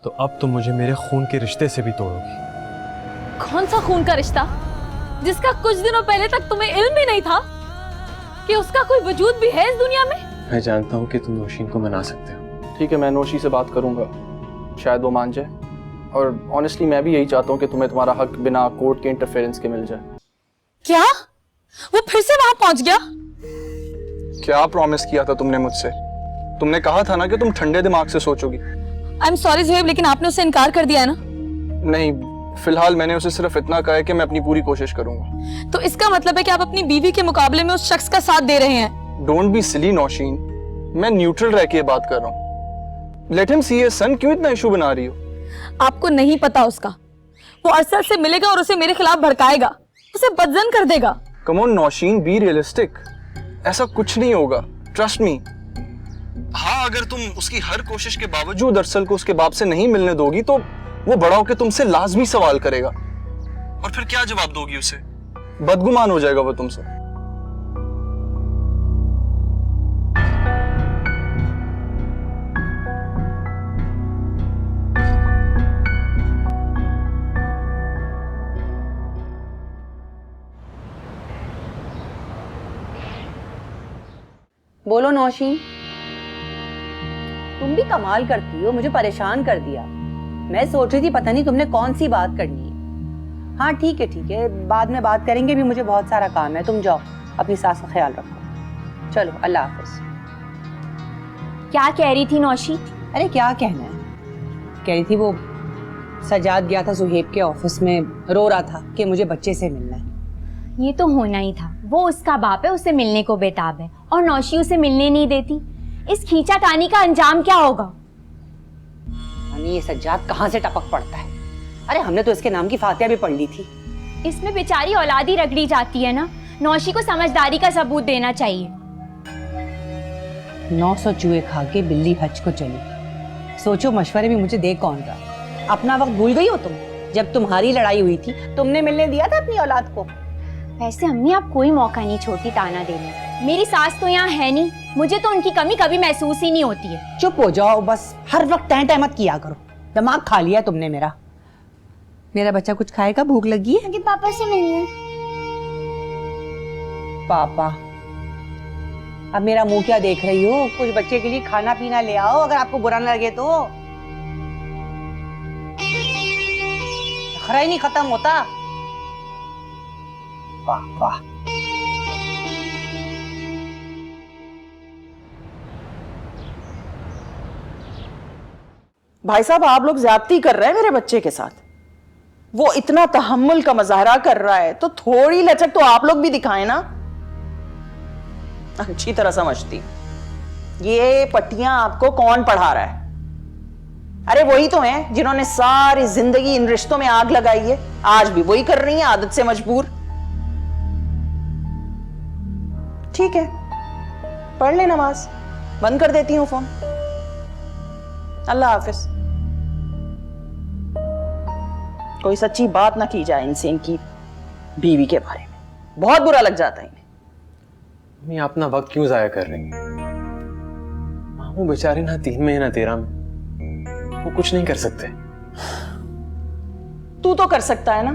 तो अब तुम मुझे मेरे खून के रिश्ते से भी तोड़ोगी। कौन सा खून का रिश्ता जिसका कुछ दिनों पहले तक तुम्हें इल्म भी नहीं था कि उसका कोई वजूद भी है इस दुनिया में? मैं जानता हूँ कि तुम नौशीन को मना सकते हो। ठीक है, मैं नौशी से बात करूंगा, शायद वो मान जाए। और ऑनेस्टली मैं भी यही चाहता हूँ कि तुम्हें तुम्हारा हक बिना कोर्ट के इंटरफेरेंस के मिल जाए। क्या वो फिर से वहां पहुंच गया? क्या प्रॉमिस किया था तुमने मुझसे? तुमने कहा था ना कि तुम ठंडे दिमाग से सोचोगी। आई एम सॉरी ज़ुहैब, लेकिन आपने उससे इनकार कर दिया है ना? नहीं, फिलहाल मैंने उसे सिर्फ इतना कहा है कि मैं अपनी पूरी कोशिश करूंगा। तो इसका मतलब है कि आप अपनी बीवी के मुकाबले में उस शख्स का साथ दे रहे हैं? डोंट बी सिली नौशीन, मैं न्यूट्रल रह के बात कर रहा हूँ। Let him see his son. क्यों इतना इशू बना रही हो? आपको नहीं पता उसका। वो अरसद से मिलेगा और उसे मेरे खिलाफ भड़काएगा, उसे बदजन कर देगा। Come on Nausheen, be realistic. ऐसा कुछ नहीं होगा, ट्रस्ट मी। हाँ, अगर तुम उसकी हर कोशिश के बावजूद अरसल को उसके बाप से नहीं मिलने दोगी तो वो बड़ा होकर तुमसे लाजमी सवाल करेगा। और फिर क्या जवाब दोगी उसे? बदगुमान हो जाएगा वो तुमसे। बोलो नौशीन, तुम भी कमाल करती हो, मुझे परेशान कर दिया। मैं सोच रही थी पता नहीं तुमने कौन सी बात करनी है। हाँ ठीक है, बाद में बात करेंगे, भी मुझे बहुत सारा काम है। तुम जाओ, अपनी सास का ख्याल रखो। चलो, अल्लाह हाफिज। क्या कह रही थी नौशी? अरे क्या कहना है, कह रही थी वो सजाद गया था ज़ुहैब के ऑफिस में, रो रहा था कि मुझे बच्चे से मिलना है। ये तो होना ही था, वो उसका बाप है, उसे मिलने को बेताब है और नौशी उसे मिलने नहीं देती। इस खींचातानी का अंजाम क्या होगा? ये सज्जाद कहाँ से टपक पड़ता है? अरे हमने तो इसके नाम की फातिहा भी पढ़ ली थी। इसमें बेचारी औलादी रगड़ी जाती है ना। नौशी को समझदारी का सबूत देना चाहिए। 900 चूहे खा के बिल्ली हज को चली। सोचो, मशवरे भी मुझे दे कौन रहा। अपना वक्त भूल गई हो तुम? जब तुम्हारी लड़ाई हुई थी तुमने मिलने दिया था अपनी औलाद को? वैसे अम्मी, आप कोई मौका नहीं छोड़ती ताना देने। मेरी सास तो यहाँ है नहीं, मुझे तो उनकी कमी कभी महसूस ही नहीं होती है। चुप हो जाओ बस, हर वक्त टैं मत किया करो। दिमाग खा लिया तुमने मेरा। मेरा बच्चा कुछ खाएगा? भूख लगी है? पापा से मिलने। पापा? अब मेरा मुंह क्या देख रही हो? कुछ बच्चे के लिए खाना पीना ले आओ, अगर आपको बुरा न लगे तो। खरा ही नहीं खत्म होता। पापा भाई साहब, आप लोग ज्यादती कर रहे हैं मेरे बच्चे के साथ। वो इतना तहम्मुल का मुजाहरा कर रहा है तो थोड़ी लचक तो आप लोग भी दिखाएं ना। अच्छी तरह समझती, ये पट्टियां आपको कौन पढ़ा रहा है? अरे वही तो हैं जिन्होंने सारी जिंदगी इन रिश्तों में आग लगाई है, आज भी वही कर रही हैं, आदत से मजबूर। ठीक है, पढ़ ले नमाज, बंद कर देती हूं फोन। अल्लाह हाफिज। कोई सच्ची बात ना की जाए इनसे, इनकी बीवी के बारे में, बहुत बुरा लग जाता है इन्हें। मैं अपना वक्त क्यों जाया कर रही है? मामू बेचारे ना 3 में ना 13 में, वो कुछ नहीं कर सकते। तू तो कर सकता है ना,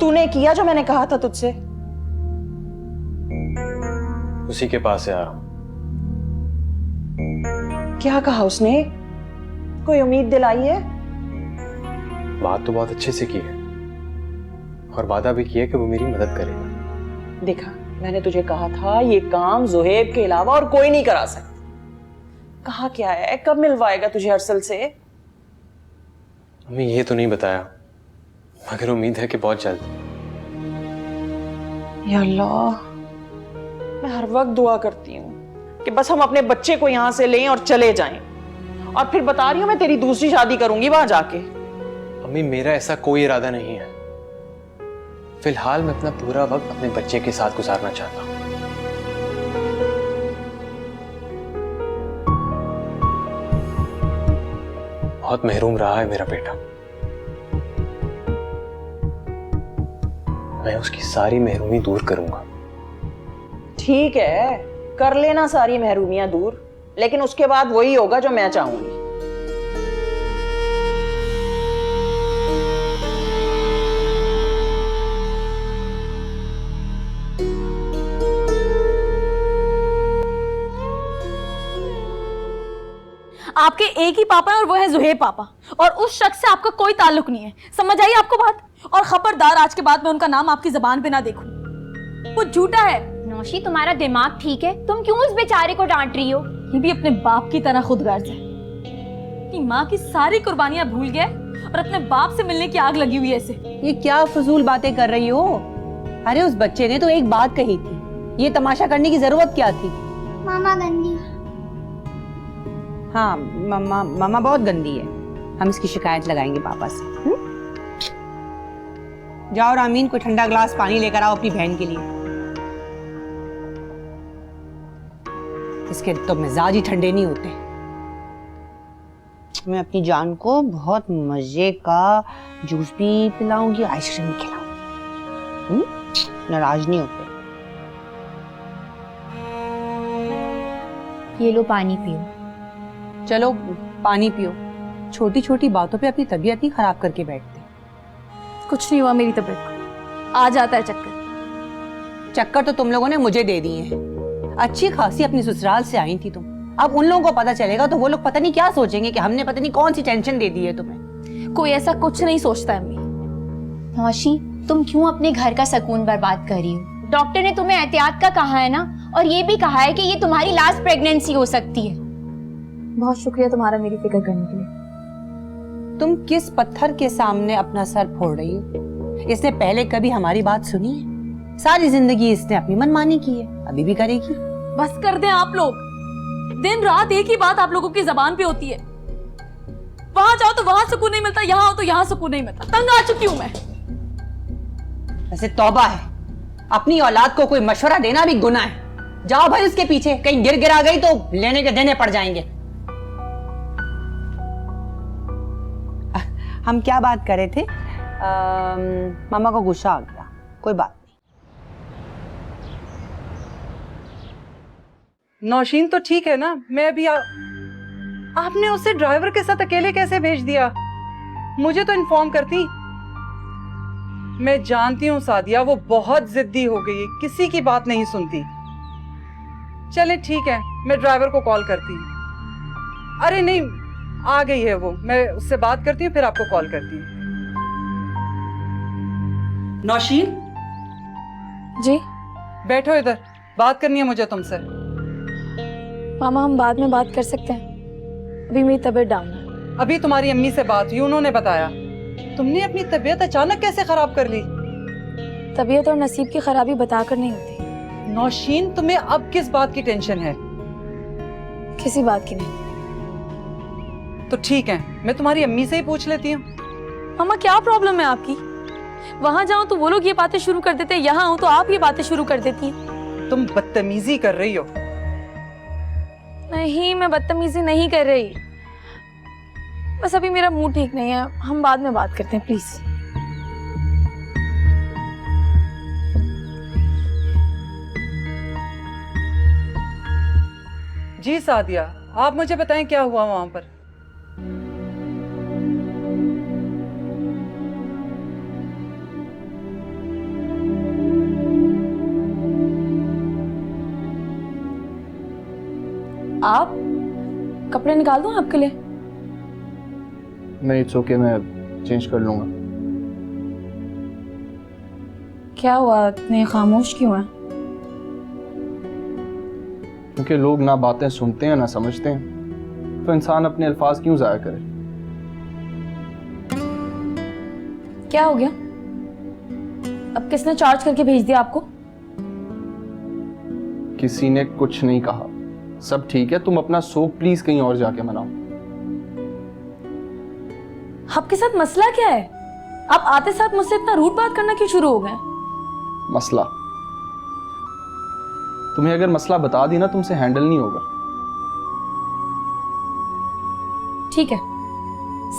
तूने किया जो मैंने कहा था तुझसे। उसी के पास से आ रहा हूं। क्या कहा उसने? कोई उम्मीद दिलाई है? बात तो बहुत अच्छे से की है और वादा भी किया कि वो मेरी मदद करेगा। देखा, मैंने तुझे कहा था ये काम ज़ुहैब के अलावा और कोई नहीं करा सकता। कहा क्या है, कब मिलवाएगा तुझे अरसल से? हमें ये तो नहीं बताया, मगर उम्मीद है कि बहुत जल्द। या अल्लाह, मैं हर वक्त दुआ करती हूँ कि बस हम अपने बच्चे को यहां से लें और चले जाएं, और फिर बता रही हूं मैं तेरी दूसरी शादी करूंगी वहां जाके। अम्मी, मेरा ऐसा कोई इरादा नहीं है। फिलहाल मैं अपना पूरा वक्त अपने बच्चे के साथ गुजारना चाहता हूं। बहुत महरूम रहा है मेरा बेटा। मैं उसकी सारी महरूमी दूर करूंगा। ठीक है, कर लेना सारी महरूमियां दूर, लेकिन उसके बाद वही होगा जो मैं चाहूंगी। आपके एक ही पापा हैं और वो है जुहेब पापा, और उस शख्स से आपका कोई ताल्लुक नहीं है। समझ आई आपको बात? और खबरदार आज के बाद मैं उनका नाम आपकी जबान पे ना देखूं, वो झूठा है। नौशी, तुम्हारा दिमाग ठीक है? तुम क्यों उस बेचारे को डांट रही हो? ये भी अपने बाप की तरह खुदगर्ज है कि माँ की सारी कुर्बानियां भूल गए और अपने बाप से मिलने की आग लगी हुई है इसे। ये क्या फजूल बातें कर रही हो? अरे उस बच्चे ने तो एक बात कही थी, ये तमाशा करने की जरूरत क्या थी? मामा गंदी। हाँ, मामा बहुत गंदी है। हम इसकी शिकायत लगाएंगे पापा से। जाओ रामीन, कोई ठंडा ग्लास पानी लेकर आओ अपनी बहन के लिए। इसके तो मिजाज ही ठंडे नहीं होते। मैं अपनी जान को बहुत मजे का जूस भी पिलाऊंगी, आइसक्रीम खिलाऊंगी। नाराज नहीं होते। ये लो पानी पियो। चलो पानी पियो। छोटी छोटी बातों पे अपनी तबीयत ही खराब करके बैठते। कुछ नहीं हुआ मेरी तबीयत को, आ जाता है चक्कर। चक्कर तो तुम लोगों ने मुझे दे दिए हैं। अच्छी खासी अपनी ससुराल से आई थी तुम। अब उन लोगों को पता चलेगा तो वो लोग पता नहीं क्या सोचेंगे कि हमने पता नहीं कौन सी टेंशन दे दी है तुम्हें। कोई ऐसा कुछ नहीं सोचता है अम्मी। नौशी, तुम क्यों अपने घर का सुकून बर्बाद कर रही हो? डॉक्टर ने तुम्हें एहतियात का कहा है ना, और ये भी कहा है कि ये तुम्हारी लास्ट प्रेगनेंसी हो सकती है। बहुत शुक्रिया तुम्हारा मेरी फिक्र करने के लिए। तुम किस पत्थर के सामने अपना सर फोड़ रही हो? इसने पहले कभी हमारी बात सुनी है? सारी जिंदगी इसने अपनी मनमानी की है, अभी भी करेगी। बस कर दें आप लोग, दिन रात एक ही बात आप लोगों की जबान पे होती है। वहां जाओ तो वहां सुकून नहीं मिलता, यहाँ आओ तो यहाँ सुकून नहीं मिलता। तंग आ चुकी हूं मैं। वैसे तौबा है, अपनी औलाद को कोई मशवरा देना भी गुनाह है। जाओ भाई उसके पीछे, कहीं गिर गिरा गई तो लेने के देने पड़ जाएंगे। हम क्या बात कर रहे थे? मामा को गुस्सा आ गया, कोई बात नहीं। नौशीन तो ठीक है ना? मैं अभी आपने उसे ड्राइवर के साथ अकेले कैसे भेज दिया? मुझे तो इन्फॉर्म करती। मैं जानती हूँ सादिया, वो बहुत जिद्दी हो गई है, किसी की बात नहीं सुनती। चले ठीक है, मैं ड्राइवर को कॉल करती हूँ। अरे नहीं, आ गई है वो, मैं उससे बात करती हूँ फिर आपको कॉल करती हूँ। नौशीन जी बैठो इधर, बात करनी है मुझे तुमसे। मामा, हम बाद में बात कर सकते हैं, अभी मेरी तबीयत डाउन है। अभी तुम्हारी अम्मी से बात हुई, उन्होंने बताया। तुमने अपनी तबीयत अचानक कैसे खराब कर ली? तबीयत और नसीब की खराबी बताकर नहीं होती। नौशीन, तुम्हें अब किस बात की टेंशन है? किसी बात की नहीं। तो ठीक है, मैं तुम्हारी अम्मी से ही पूछ लेती हूँ। मामा, क्या प्रॉब्लम है आपकी? वहां जाऊं तो वो लोग ये बातें शुरू कर देते हैं, यहाँ आऊं तो आप ये बातें शुरू कर देती हैं। तुम बदतमीजी कर रही हो। नहीं, मैं बदतमीजी नहीं कर रही, बस अभी मेरा मूड ठीक नहीं है। हम बाद में बात करते हैं प्लीज। जी सादिया, आप मुझे बताएं क्या हुआ वहां पर? आप कपड़े निकाल दूं आपके लिए? नहीं, इट्स ओके, मैं चेंज कर लूंगा। क्या हुआ, इतने खामोश क्यों हैं? क्योंकि लोग ना बातें सुनते हैं ना समझते हैं, तो इंसान अपने अल्फाज क्यों जाया करे? क्या हो गया? अब किसने चार्ज करके भेज दिया आपको? किसी ने कुछ नहीं कहा, सब ठीक है। तुम अपना शोक प्लीज कहीं और जाके मनाओ। आपके साथ मसला क्या है? आप आते साथ मुझसे इतना रूड बात करना क्यों शुरू हो गए? मसला? तुम्हें अगर मसला बता दी ना, तुमसे हैंडल नहीं होगा। ठीक है,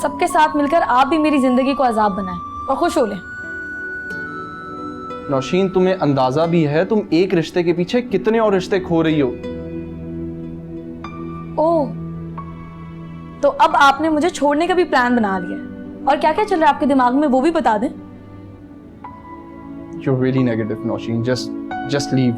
सबके साथ मिलकर आप भी मेरी जिंदगी को अजाब बनाएं और खुश हो लें। नौशीन, तुम्हें अंदाजा भी है तुम एक रिश्ते के पीछे कितने और रिश्ते खो रही हो? ओह, तो अब आपने मुझे छोड़ने का भी प्लान बना लिया है। और क्या क्या चल रहा है आपके दिमाग में वो भी बता दें। You're really negative, Nौशीन. Just leave.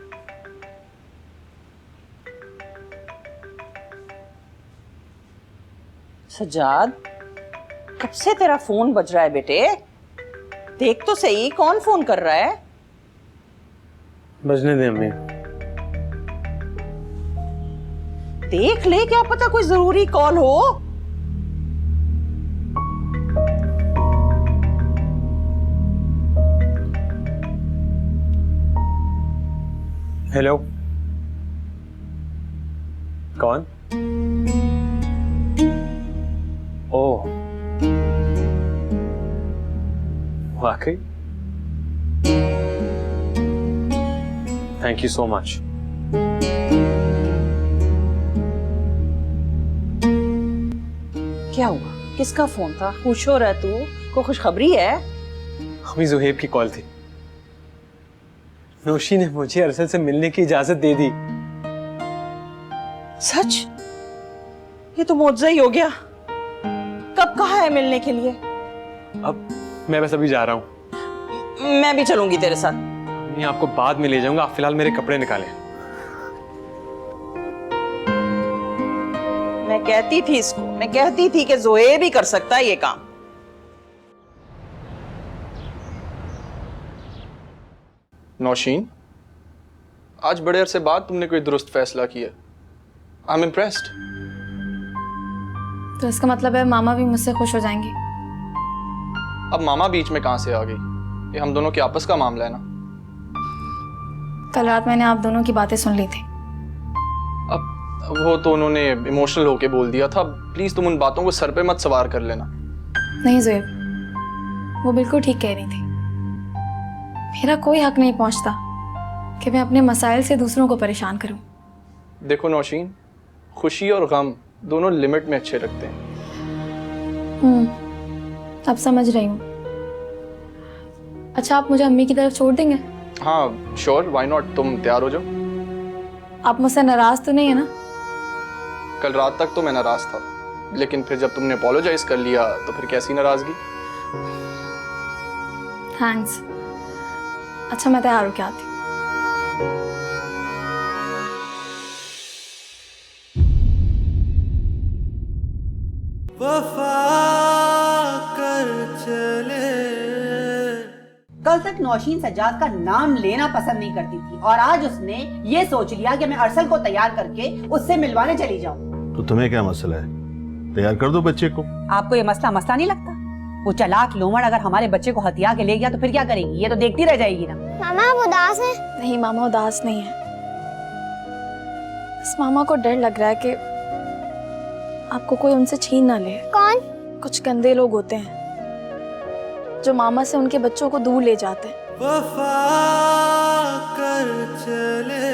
Sajjad, कब से तेरा फोन बज रहा है बेटे? देख तो सही कौन फोन कर रहा है। बजने दे अम्मी। देख ले, क्या पता कोई जरूरी कॉल हो। हेलो, कौन? ओह, वाकई? Thank you so much. क्या हुआ? किसका फोन था? खुश हो रहा तू? को खुशखबरी है? अभी जुहेब की कॉल थी। नौशी ने मुझे अरसल से मिलने की इजाजत दे दी। सच? ये तो मौजज़ा ही हो गया। कब कहा है मिलने के लिए? अब मैं बस अभी जा रहा हूँ। मैं भी चलूंगी तेरे साथ। मैं आपको बाद में ले जाऊंगा, आप फिलहाल मेरे कपड़े निकालें। मैं कहती थी इसको, मैं कहती थी कि ज़ुहैब ही कर सकता है ये काम। नौशीन, आज बड़े अरसे बाद तुमने कोई दुरुस्त फैसला किया। I am impressed. तो इसका मतलब है मामा भी मुझसे खुश हो जाएंगे। अब मामा बीच में कहां से आ गई? ये हम दोनों के आपस का मामला है ना। कल रात मैंने आप दोनों की बातें सुन ली थी। अब वो तो उन्होंने इमोशनल होके बोल दिया था। प्लीज तुम उन बातों को सर पे मत सवार कर लेना। नहीं ज़ुहैब, वो बिल्कुल ठीक कह रही थी। मेरा कोई हक नहीं पहुंचता कि मैं अपने मसाइल से दूसरों को परेशान करूं। देखो नौशीन, खुशी और गम दोनों लिमिट में अच्छे लगते हैं। अब समझ रही हूँ। अच्छा, आप मुझे अम्मी की तरफ छोड़ देंगे? हाँ श्योर, व्हाई नॉट। तुम तैयार हो जाओ। आप मुझसे नाराज तो नहीं है ना? कल रात तक तो मैं नाराज था, लेकिन फिर जब तुमने अपोलोजाइज कर लिया तो फिर कैसी नाराजगी। थैंक्स। अच्छा, मैं तैयार होके आती हूँ। कल तक नौशीन सज्जाद का नाम लेना पसंद नहीं करती थी और आज उसने ये सोच लिया कि मैं अरसल को तैयार करके उससे मिलवाने चली जाऊं। तो तुम्हें क्या मसला है? तैयार कर दो बच्चे को। आपको ये मसला नहीं लगता? वो चालाक लोमड़ अगर हमारे बच्चे को हथिया के ले गया तो फिर क्या करेगी? ये तो देखती रह जाएगी ना। मामा आप उदास हैं? नहीं मामा, उदास नहीं है। बस मामा को डर लग रहा है कि आपको कोई उनसे छीन ना ले। कौन? कुछ गंदे लोग होते हैं जो मामा से उनके बच्चों को दूर ले जाते हैं। वफा कर चले